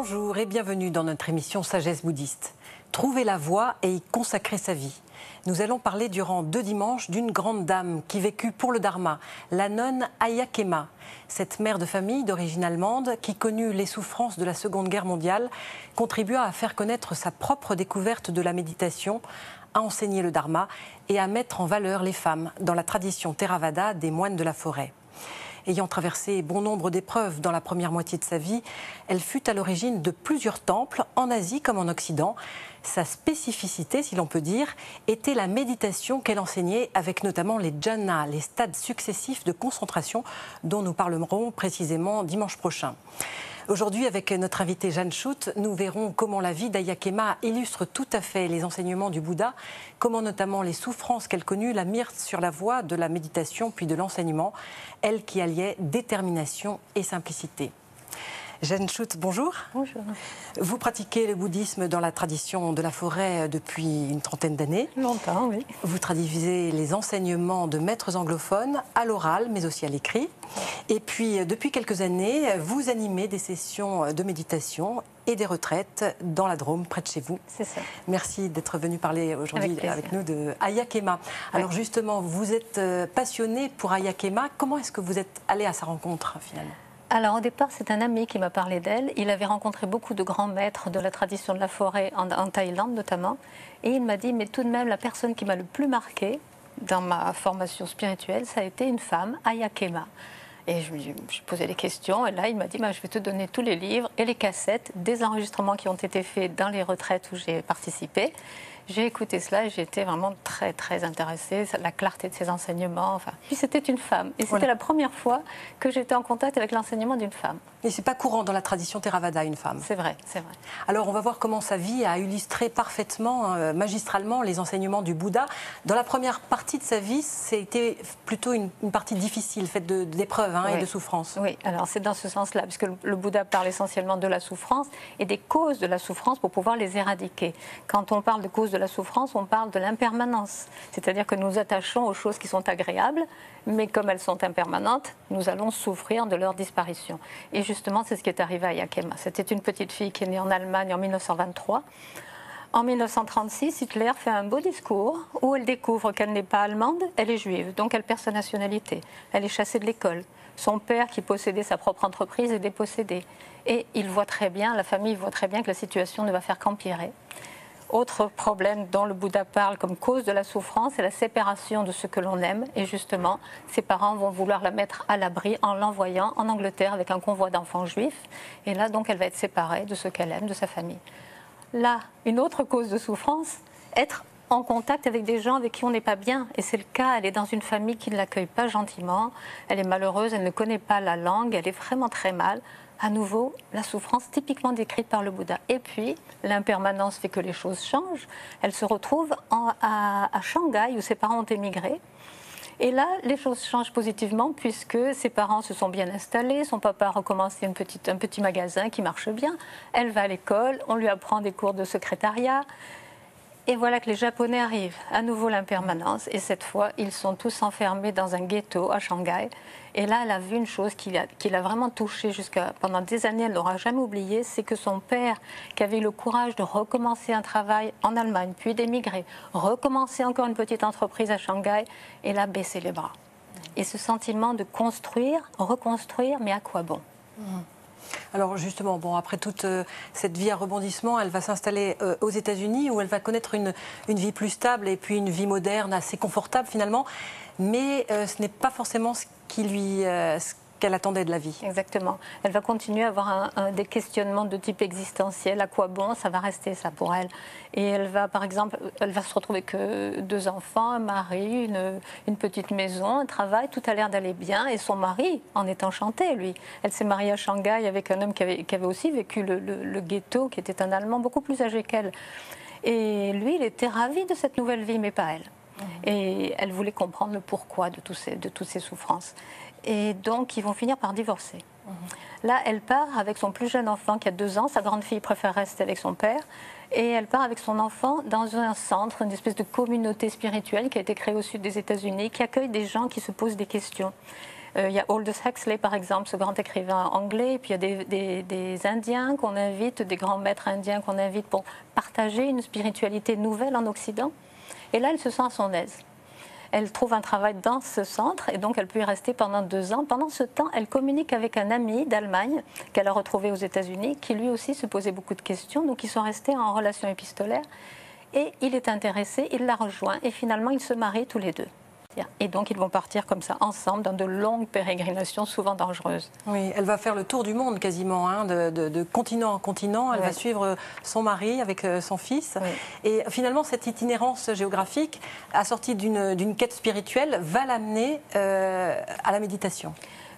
Bonjour et bienvenue dans notre émission Sagesse bouddhiste. Trouver la voie et y consacrer sa vie. Nous allons parler durant 2 dimanches d'une grande dame qui vécut pour le Dharma, la nonne Ayakema. Cette mère de famille d'origine allemande qui connut les souffrances de la Seconde Guerre mondiale contribua à faire connaître sa propre découverte de la méditation, à enseigner le Dharma et à mettre en valeur les femmes dans la tradition Theravada des moines de la forêt. Ayant traversé bon nombre d'épreuves dans la première moitié de sa vie, elle fut à l'origine de plusieurs temples, en Asie comme en Occident. Sa spécificité, si l'on peut dire, était la méditation qu'elle enseignait, avec notamment les jhanas, les stades successifs de concentration, dont nous parlerons précisément dimanche prochain. Aujourd'hui, avec notre invitée Jeanne Schutt, nous verrons comment la vie d'Ayakema illustre tout à fait les enseignements du Bouddha, comment notamment les souffrances qu'elle connut la mirent sur la voie de la méditation puis de l'enseignement, elle qui alliait détermination et simplicité. Jeanne Schutt, bonjour. Bonjour. Vous pratiquez le bouddhisme dans la tradition de la forêt depuis une trentaine d'années. Longtemps, oui. Vous traduisez les enseignements de maîtres anglophones à l'oral, mais aussi à l'écrit. Et puis, depuis quelques années, vous animez des sessions de méditation et des retraites dans la Drôme, près de chez vous. C'est ça. Merci d'être venu parler aujourd'hui avec nous de Ayakema. Alors justement, vous êtes passionné pour Ayakema. Comment est-ce que vous êtes allé à sa rencontre, finalement ? Alors au départ, c'est un ami qui m'a parlé d'elle. Il avait rencontré beaucoup de grands maîtres de la tradition de la forêt, en Thaïlande notamment. Et il m'a dit, mais tout de même, la personne qui m'a le plus marqué dans ma formation spirituelle, ça a été une femme, Ayakema. Et je me suis posé des questions, et là il m'a dit, je vais te donner tous les livres et les cassettes des enregistrements qui ont été faits dans les retraites où j'ai participé. J'ai écouté cela et j'ai été vraiment très très intéressée, la clarté de ses enseignements. Enfin. Puis c'était une femme, et c'était la première fois que j'étais en contact avec l'enseignement d'une femme. Et c'est pas courant dans la tradition Theravada, une femme. C'est vrai, c'est vrai. Alors on va voir comment sa vie a illustré parfaitement, magistralement, les enseignements du Bouddha. Dans la première partie de sa vie, c'était plutôt une partie difficile, faite d'épreuves et de souffrances. Oui, alors c'est dans ce sens-là, puisque le Bouddha parle essentiellement de la souffrance et des causes de la souffrance pour pouvoir les éradiquer. Quand on parle de causes de la souffrance, on parle de l'impermanence. C'est-à-dire que nous attachons aux choses qui sont agréables, mais comme elles sont impermanentes, nous allons souffrir de leur disparition. Et justement, c'est ce qui est arrivé à Ayakema. C'était une petite fille qui est née en Allemagne en 1923. En 1936, Hitler fait un beau discours où elle découvre qu'elle n'est pas allemande, elle est juive, donc elle perd sa nationalité. Elle est chassée de l'école. Son père, qui possédait sa propre entreprise, est dépossédé. Et il voit très bien, la famille voit très bien que la situation ne va faire qu'empirer. Autre problème dont le Bouddha parle comme cause de la souffrance, c'est la séparation de ce que l'on aime. Et justement, ses parents vont vouloir la mettre à l'abri en l'envoyant en Angleterre avec un convoi d'enfants juifs. Et là, donc, elle va être séparée de ce qu'elle aime, de sa famille. Là, une autre cause de souffrance, être en contact avec des gens avec qui on n'est pas bien. Et c'est le cas, elle est dans une famille qui ne l'accueille pas gentiment. Elle est malheureuse, elle ne connaît pas la langue, elle est vraiment très mal. À nouveau, la souffrance typiquement décrite par le Bouddha. Et puis, l'impermanence fait que les choses changent. Elle se retrouve à Shanghai, où ses parents ont émigré. Et là, les choses changent positivement, puisque ses parents se sont bien installés. Son papa a recommencé un petit magasin qui marche bien. Elle va à l'école, on lui apprend des cours de secrétariat. Et voilà que les Japonais arrivent, à nouveau l'impermanence, et cette fois, ils sont tous enfermés dans un ghetto à Shanghai. Et là, elle a vu une chose qui l'a vraiment touchée pendant des années, elle n'aura jamais oublié, c'est que son père, qui avait eu le courage de recommencer un travail en Allemagne, puis d'émigrer, recommencer encore une petite entreprise à Shanghai, et là, baisser les bras. Et ce sentiment de construire, reconstruire, mais à quoi bon ? Alors justement, après toute cette vie à rebondissement, elle va s'installer aux États-Unis où elle va connaître une vie plus stable et puis une vie moderne assez confortable finalement. Mais ce n'est pas forcément ce qu'elle attendait de la vie. Exactement. Elle va continuer à avoir des questionnements de type existentiel. À quoi bon? Ça va rester ça pour elle. Et elle va, par exemple, elle va se retrouver que 2 enfants, un mari, une petite maison, un travail. Tout a l'air d'aller bien. Et son mari en est enchanté, lui. Elle s'est mariée à Shanghai avec un homme qui avait aussi vécu le ghetto, qui était un Allemand beaucoup plus âgé qu'elle. Et lui, il était ravi de cette nouvelle vie, mais pas elle. Et elle voulait comprendre le pourquoi de toutes ces souffrances. Et donc, ils vont finir par divorcer. Là, elle part avec son plus jeune enfant qui a 2 ans. Sa grande fille préfère rester avec son père. Et elle part avec son enfant dans un centre, une espèce de communauté spirituelle qui a été créée au sud des États-Unis, qui accueille des gens qui se posent des questions. Il y a Aldous Huxley, par exemple, ce grand écrivain anglais. Et puis il y a des Indiens qu'on invite, des grands maîtres indiens qu'on invite pour partager une spiritualité nouvelle en Occident. Et là, elle se sent à son aise. Elle trouve un travail dans ce centre et donc elle peut y rester pendant 2 ans. Pendant ce temps, elle communique avec un ami d'Allemagne qu'elle a retrouvé aux États-Unis, qui lui aussi se posait beaucoup de questions. Donc ils sont restés en relation épistolaire et il est intéressé, il la rejoint et finalement ils se marient tous les deux. Et donc ils vont partir comme ça ensemble dans de longues pérégrinations, souvent dangereuses. Oui, elle va faire le tour du monde quasiment, hein, de continent en continent. Elle va suivre son mari avec son fils. Oui. Et finalement, cette itinérance géographique, assortie d'une quête spirituelle, va l'amener à la méditation.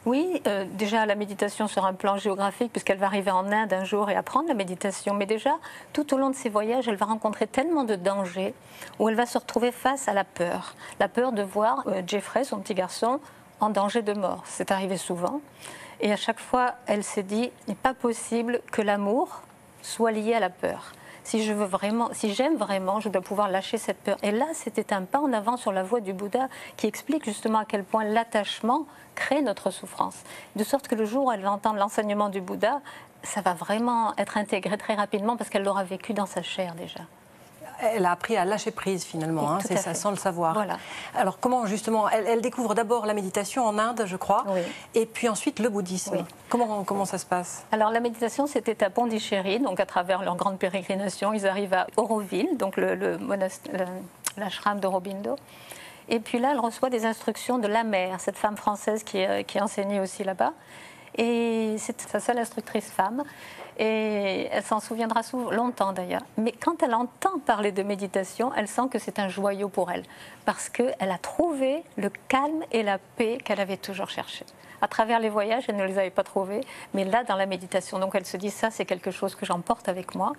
Oui, déjà la méditation sur un plan géographique, puisqu'elle va arriver en Inde un jour et apprendre la méditation. Mais déjà, tout au long de ses voyages, elle va rencontrer tellement de dangers où elle va se retrouver face à la peur. La peur de voir Jeffrey, son petit garçon, en danger de mort. C'est arrivé souvent. Et à chaque fois, elle s'est dit, il n'est pas possible que l'amour soit lié à la peur. Si j'aime vraiment, je dois pouvoir lâcher cette peur. Et là, c'était un pas en avant sur la voie du Bouddha qui explique justement à quel point l'attachement crée notre souffrance. De sorte que le jour où elle va entendre l'enseignement du Bouddha, ça va vraiment être intégré très rapidement parce qu'elle l'aura vécu dans sa chair déjà. Elle a appris à lâcher prise finalement, hein, c'est ça, sans le savoir. Voilà. Alors comment justement, elle découvre d'abord la méditation en Inde, je crois, et puis ensuite le bouddhisme. Oui. Comment ça se passe? Alors la méditation, c'était à Pondichéry, donc à travers leur grande pérégrination, ils arrivent à Auroville, donc l'ashram d'Aurobindo. Et puis là, elle reçoit des instructions de la mère, cette femme française qui enseignait aussi là-bas. Et c'est sa seule instructrice femme. Et elle s'en souviendra longtemps d'ailleurs. Mais quand elle entend parler de méditation, elle sent que c'est un joyau pour elle. Parce qu'elle a trouvé le calme et la paix qu'elle avait toujours cherché. À travers les voyages, elle ne les avait pas trouvés. Mais là, dans la méditation, donc elle se dit, ça c'est quelque chose que j'emporte avec moi.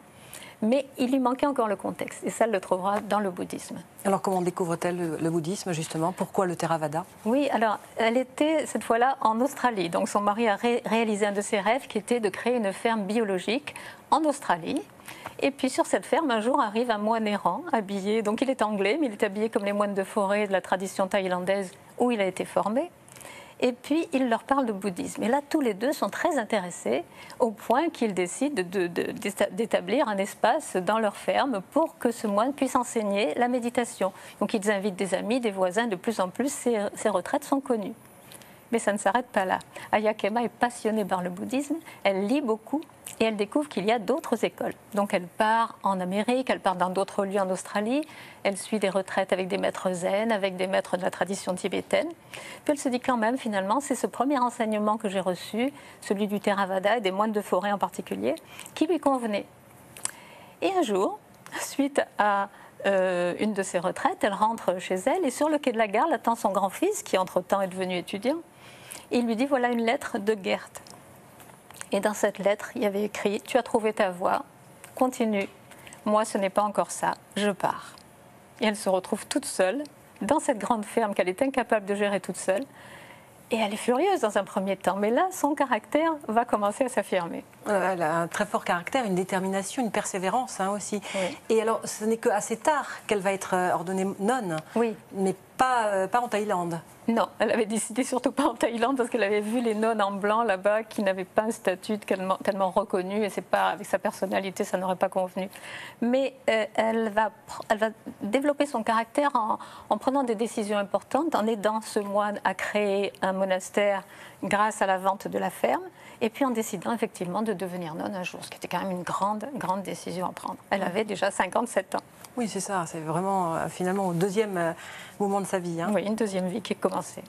Mais il lui manquait encore le contexte. Et ça, elle le trouvera dans le bouddhisme. Alors, comment découvre-t-elle le bouddhisme, justement? Pourquoi le Theravada? Oui, alors, elle était, cette fois-là, en Australie. Donc, son mari a réalisé un de ses rêves, qui était de créer une ferme biologique en Australie. Et puis, sur cette ferme, un jour, arrive un moine errant, habillé... Donc, il est anglais, mais il est habillé comme les moines de forêt de la tradition thaïlandaise où il a été formé. Et puis, il leur parle de bouddhisme. Et là, tous les deux sont très intéressés, au point qu'ils décident d'établir un espace dans leur ferme pour que ce moine puisse enseigner la méditation. Donc, ils invitent des amis, des voisins. De plus en plus, ces retraites sont connues. Mais ça ne s'arrête pas là. Ayya Khema est passionnée par le bouddhisme, elle lit beaucoup et elle découvre qu'il y a d'autres écoles. Donc elle part en Amérique, elle part dans d'autres lieux en Australie, elle suit des retraites avec des maîtres zen, avec des maîtres de la tradition tibétaine. Puis elle se dit quand même, finalement, c'est ce premier enseignement que j'ai reçu, celui du Theravada et des moines de forêt en particulier, qui lui convenait. Et un jour, suite à une de ses retraites, elle rentre chez elle et sur le quai de la gare, elle attend son grand-fils, qui entre-temps est devenu étudiant. Et il lui dit, voilà une lettre de Gert. Et dans cette lettre, il y avait écrit, tu as trouvé ta voie, continue. Moi, ce n'est pas encore ça, je pars. Et elle se retrouve toute seule, dans cette grande ferme qu'elle est incapable de gérer toute seule. Et elle est furieuse dans un premier temps, mais là, son caractère va commencer à s'affirmer. Elle a un très fort caractère, une détermination, une persévérance aussi. Oui. Et alors, ce n'est qu'assez tard qu'elle va être ordonnée nonne, oui. Mais pas en Thaïlande. Non, elle avait décidé surtout pas en Thaïlande parce qu'elle avait vu les nonnes en blanc là-bas qui n'avaient pas un statut tellement reconnu et c'est pas, avec sa personnalité, ça n'aurait pas convenu. Mais elle va développer son caractère en prenant des décisions importantes, en aidant ce moine à créer un monastère grâce à la vente de la ferme et puis en décidant effectivement de devenir nonne un jour, ce qui était quand même une grande décision à prendre. Elle avait déjà 57 ans. Oui, c'est ça, c'est vraiment finalement au deuxième moment de sa vie. Oui, une deuxième vie qui est commencée.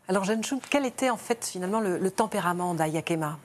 Alors Jeanne Schultz, quel était en fait finalement le tempérament d'Ayya Khema?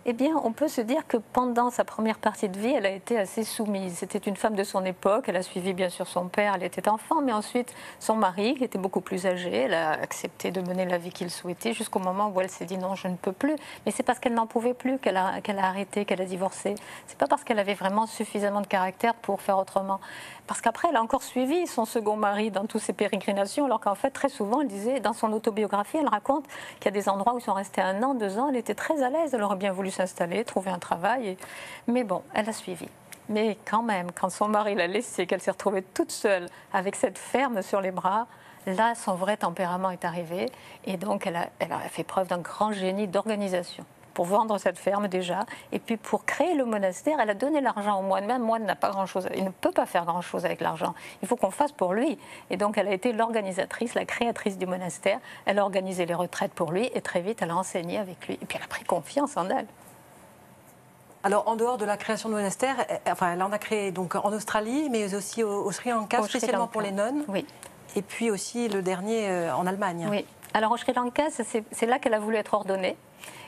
Eh bien, on peut se dire que pendant sa première partie de vie, elle a été assez soumise. C'était une femme de son époque, elle a suivi bien sûr son père, elle était enfant, mais ensuite son mari, qui était beaucoup plus âgé, elle a accepté de mener la vie qu'il souhaitait jusqu'au moment où elle s'est dit non, je ne peux plus. Mais c'est parce qu'elle n'en pouvait plus qu'elle a arrêté, qu'elle a divorcé. C'est pas parce qu'elle avait vraiment suffisamment de caractère pour faire autrement. Parce qu'après, elle a encore suivi son second mari dans toutes ses pérégrinations, alors qu'en fait, très souvent, elle disait, dans son autobiographie, elle raconte qu'il y a des endroits où ils sont restés 1 an, 2 ans, elle était très à l'aise, elle aurait bien voulu s'installer, trouver un travail, mais bon, elle a suivi. Mais quand même, quand son mari l'a laissée, qu'elle s'est retrouvée toute seule avec cette ferme sur les bras, là, son vrai tempérament est arrivé. Et donc, elle a fait preuve d'un grand génie d'organisation pour vendre cette ferme déjà. Et puis, pour créer le monastère, elle a donné l'argent au moine. Même moine n'a pas grand-chose, il ne peut pas faire grand-chose avec l'argent. Il faut qu'on fasse pour lui. Et donc, elle a été l'organisatrice, la créatrice du monastère. Elle a organisé les retraites pour lui et très vite, elle a enseigné avec lui. Et puis, elle a pris confiance en elle. Alors, en dehors de la création de monastère, elle en a créé donc en Australie, mais aussi au Sri Lanka, spécialement pour les nonnes. Oui. Et puis aussi le dernier en Allemagne. Oui. Alors, au Sri Lanka, c'est là qu'elle a voulu être ordonnée.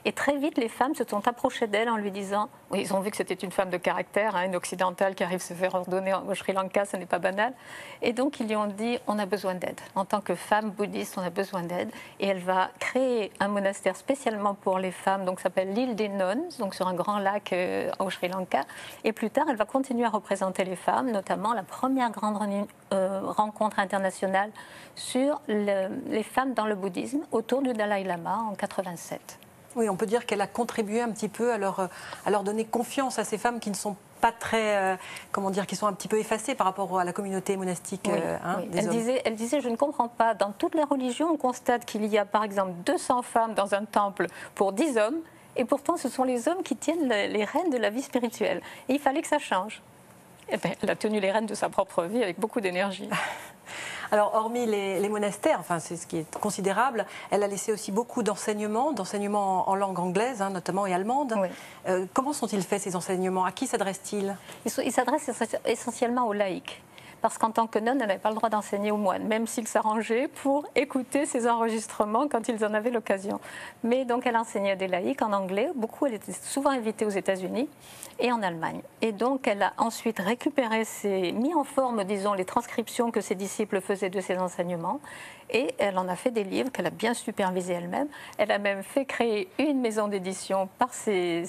Et très vite, les femmes se sont approchées d'elle en lui disant, oui, ils ont vu que c'était une femme de caractère, une occidentale qui arrive se faire ordonner au Sri Lanka, ce n'est pas banal. Et donc, ils lui ont dit, on a besoin d'aide. En tant que femme bouddhiste, on a besoin d'aide. Et elle va créer un monastère spécialement pour les femmes, donc ça s'appelle l'île des Nonnes, donc sur un grand lac au Sri Lanka. Et plus tard, elle va continuer à représenter les femmes, notamment la première grande rencontre internationale sur les femmes dans le bouddhisme autour du Dalai Lama en 87. Oui, on peut dire qu'elle a contribué un petit peu à leur donner confiance à ces femmes qui ne sont pas très, qui sont un petit peu effacées par rapport à la communauté monastique. Oui, oui. Elle disait, je ne comprends pas, dans toutes les religions, on constate qu'il y a par exemple 200 femmes dans un temple pour 10 hommes, et pourtant ce sont les hommes qui tiennent les rênes de la vie spirituelle. Et il fallait que ça change. Eh bien, elle a tenu les rênes de sa propre vie avec beaucoup d'énergie. Alors, hormis les monastères, c'est ce qui est considérable, elle a laissé aussi beaucoup d'enseignements en langue anglaise, notamment, et allemande. Oui. Comment sont-ils faits, ces enseignements? À qui s'adressent-ils? Ils s'adressent essentiellement aux laïcs. Parce qu'en tant que nonne, elle n'avait pas le droit d'enseigner aux moines, même s'ils s'arrangeaient pour écouter ces enregistrements quand ils en avaient l'occasion. Mais donc, elle enseignait à des laïcs en anglais. Beaucoup, elle était souvent invitée aux États-Unis et en Allemagne. Et donc, elle a ensuite récupéré, mis en forme, disons, les transcriptions que ses disciples faisaient de ses enseignements. Et elle en a fait des livres qu'elle a bien supervisés elle-même. Elle a même fait créer une maison d'édition par ses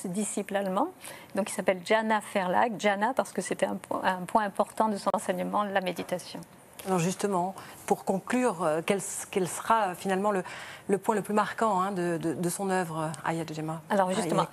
disciples allemands, donc qui s'appelle Jana Verlag. Jana parce que c'était un point important de son enseignement, la méditation. Alors justement, pour conclure, quel sera finalement le point le plus marquant de son œuvre, Ayakema? Alors justement,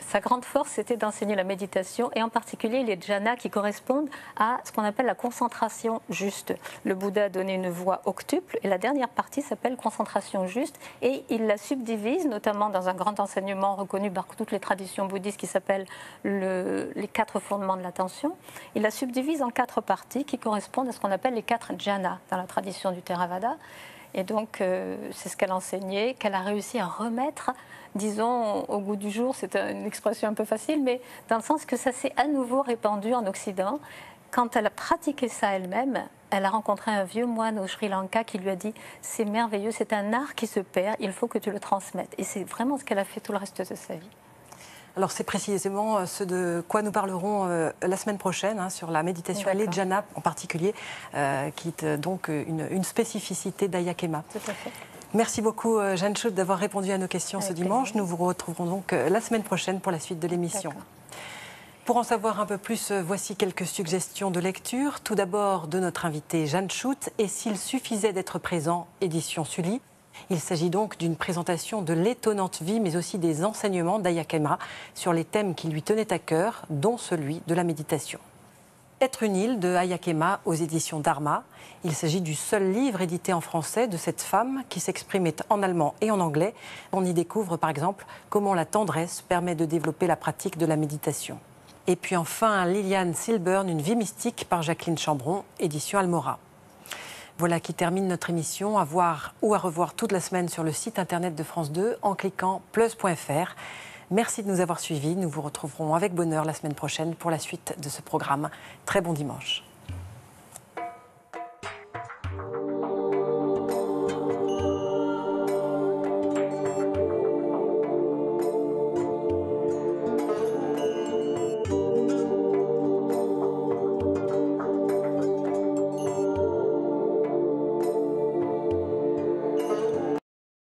sa grande force, c'était d'enseigner la méditation, et en particulier les jhanas qui correspondent à ce qu'on appelle la concentration juste. Le Bouddha a donné une voie octuple, et la dernière partie s'appelle concentration juste, et il la subdivise, notamment dans un grand enseignement reconnu par toutes les traditions bouddhistes qui s'appelle les 4 fondements de l'attention. Il la subdivise en 4 parties qui correspondent à ce qu'on appelle les 4 jhanas dans la tradition du Theravada. Et donc, c'est ce qu'elle enseignait, qu'elle a réussi à remettre, disons, au goût du jour. C'est une expression un peu facile, mais dans le sens que ça s'est à nouveau répandu en Occident. Quand elle a pratiqué ça elle-même, elle a rencontré un vieux moine au Sri Lanka qui lui a dit « C'est merveilleux, c'est un art qui se perd, il faut que tu le transmettes ». Et c'est vraiment ce qu'elle a fait tout le reste de sa vie. Alors c'est précisément ce de quoi nous parlerons la semaine prochaine, sur la méditation et les jhanas en particulier, qui est donc une spécificité d'Ayakema. Tout à fait. Merci beaucoup Jeanne Schut d'avoir répondu à nos questions ce dimanche. Nous vous retrouverons donc la semaine prochaine pour la suite de l'émission. Pour en savoir un peu plus, voici quelques suggestions de lecture. Tout d'abord de notre invitée Jeanne Schut, et s'il suffisait d'être présent, édition Sully. Il s'agit donc d'une présentation de l'étonnante vie, mais aussi des enseignements d'Ayakema sur les thèmes qui lui tenaient à cœur, dont celui de la méditation. Être une île de Ayakema aux éditions Dharma. Il s'agit du seul livre édité en français de cette femme qui s'exprimait en allemand et en anglais. On y découvre par exemple comment la tendresse permet de développer la pratique de la méditation. Et puis enfin, Liliane Silburn, Une vie mystique par Jacqueline Chambron, édition Almora. Voilà qui termine notre émission, à voir ou à revoir toute la semaine sur le site internet de France 2 en cliquant plus.fr. Merci de nous avoir suivis. Nous vous retrouverons avec bonheur la semaine prochaine pour la suite de ce programme. Très bon dimanche.